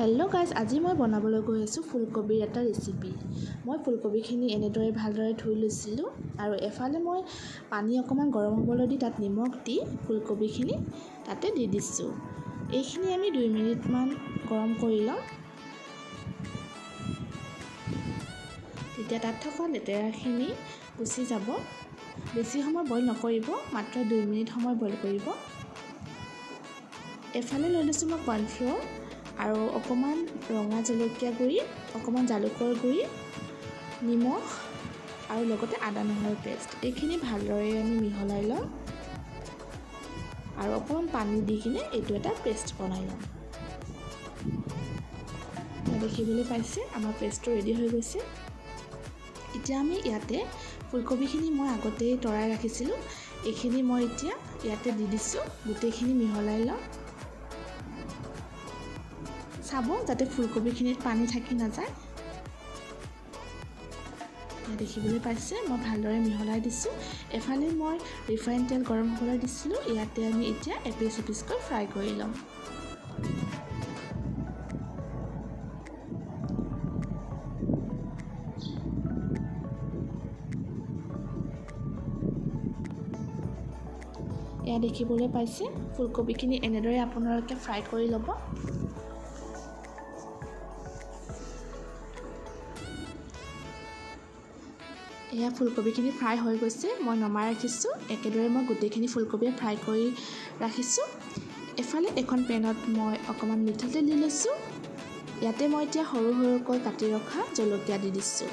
Hello' guys, আজি মই বনাবলৈ গৈ আছোঁ ফুলকবিৰ এটা ৰেচিপি। মই ফুলকবিখিনি এনেদৰে ভালদৰে ধুই লৈছিলোঁ আৰু এফালে মই পানী অকণমান গৰম হ'বলৈ দি তাত নিমখ দি ফুলকবিখিনি তাতে দি দিছোঁ। এইখিনি আমি 2 মিনিটমান গৰম কৰি ল'ম। তেতিয়া তাত থকা লেতেৰাখিনি গুচি যাব। বেছি সময় বইল নকৰিব, মাত্ৰ 2 মিনিট সময় বইল কৰিব। এফালে লৈ লৈছোঁ মই কৰ্ণফ্ল'ৰ আৰু অকণমান ৰঙা জলকীয়া গুড়ি, অকণমান জালুকৰ গুড়ি, নিমখ আৰু লগতে আদা নহৰু পেষ্ট। এইখিনি ভালদৰে আমি মিহলাই ল'ম আৰু অকণমান পানী দি কিনে এইটো এটা পেষ্ট বনাই ল'ম। দেখিবলৈ পাইছে আমাৰ পেষ্টটো ৰেডি হৈ গৈছে। এতিয়া আমি ইয়াতে ফুলকবিখিনি মই আগতেই তৰাই ৰাখিছিলোঁ, এইখিনি মই এতিয়া ইয়াতে দি দিছোঁ। গোটেইখিনি মিহলাই ল'ম। চাব যাতে ফুলকবিখিনিত পানী থাকি নাযায়। দেখিবলৈ পাইছে মই ভালদৰে মিহলাই দিছোঁ। এফালে মই ৰিফাইন তেল গৰম হ'বলৈ দিছিলোঁ। ইয়াতে আমি এতিয়া এপিচ এপিচকৈ ফ্ৰাই কৰি ল'ম। এয়া দেখিবলৈ পাইছে ফুলকবিখিনি এনেদৰে আপোনালোকে ফ্ৰাই কৰি ল'ব। এয়া ফুলকবিখিনি ফ্ৰাই হৈ গৈছে, মই নমাই ৰাখিছোঁ। একেদৰে মই গোটেইখিনি ফুলকবি ফ্ৰাই কৰি ৰাখিছোঁ। এফালে এখন পেনত মই অকণমান মিঠাতেল দি লৈছোঁ। ইয়াতে মই এতিয়া সৰু সৰুকৈ কাটি ৰখা জলকীয়া দি দিছোঁ।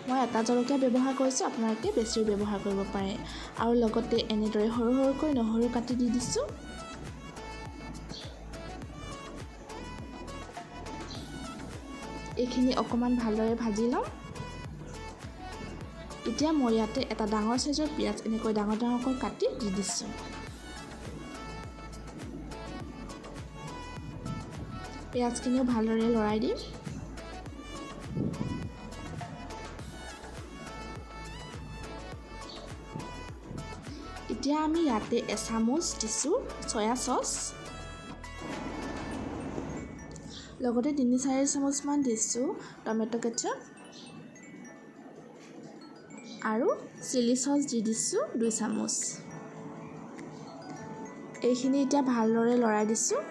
মই এটা জলকীয়া ব্যৱহাৰ কৰিছোঁ, আপোনালোকে বেছিও ব্যৱহাৰ কৰিব পাৰে। আৰু লগতে এনেদৰে সৰু সৰুকৈ নহৰু কাটি দি দিছোঁ। এইখিনি অকণমান ভালদৰে ভাজি ল'ম। এতিয়া মই ইয়াতে এটা ডাঙৰ চাইজৰ পিঁয়াজ এনেকৈ ডাঙৰ ডাঙৰকৈ কাটি দি দিছোঁ। পিঁয়াজখিনিও ভালদৰে লৰাই দিম। এতিয়া আমি ইয়াতে এচামুচ দিছোঁ চয়া চচ, লগতে 3-4 চামুচমান দিছোঁ টমেটো কেচাপ আৰু চিলি চচ দি দিছোঁ 2 চামুচ। এইখিনি এতিয়া ভালদৰে লৰাই দিছোঁ।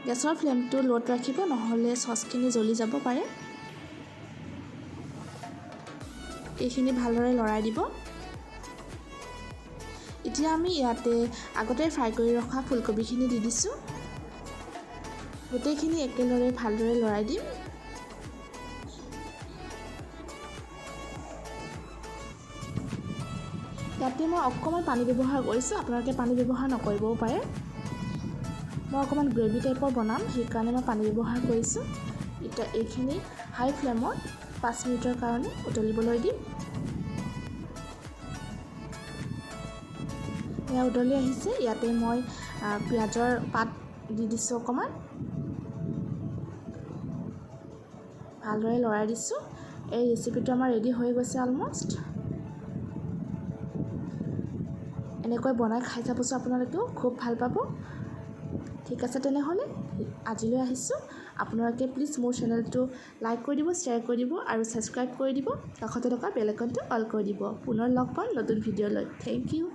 গেছৰ ফ্লেমটো ল'ত ৰাখিব, নহ'লে চচখিনি জ্বলি যাব পাৰে। এইখিনি ভালদৰে লৰাই দিব। এতিয়া আমি ইয়াতে আগতে ফ্ৰাই কৰি ৰখা ফুলকবিখিনি দি দিছোঁ। গোটেইখিনি একেলগে ভালদৰে লৰাই দিম। ইয়াতে মই অকণমান পানী ব্যৱহাৰ কৰিছোঁ, আপোনালোকে পানী ব্যৱহাৰ নকৰিবও পাৰে। মই অকণমান গ্ৰেভি টাইপৰ বনাম, সেইকাৰণে মই পানী ব্যৱহাৰ কৰিছোঁ। এতিয়া এইখিনি হাই ফ্লেমত 5 মিনিটৰ কাৰণে উতলিবলৈ দিম। এয়া উতলি আহিছে। ইয়াতে মই পিঁয়াজৰ পাত দি দিছোঁ অকণমান, ভালদৰে লৰাই দিছোঁ। এই ৰেচিপিটো আমাৰ ৰেডি হৈ গৈছে অলম'ষ্ট। এনেকৈ বনাই খাই চাবচোন, আপোনালোকেও খুব ভাল পাব। ঠিক আছে, তেনেহ'লে আজিলৈ আহিছোঁ। আপোনালোকে প্লিজ মোৰ চেনেলটো লাইক কৰি দিব, শ্বেয়াৰ কৰি দিব আৰু ছাবস্ক্ৰাইব কৰি দিব। কাষতে থকা বেল আইকনটো অল কৰি দিব। পুনৰ লগ পাম নতুন ভিডিঅ' লৈ। Thank U.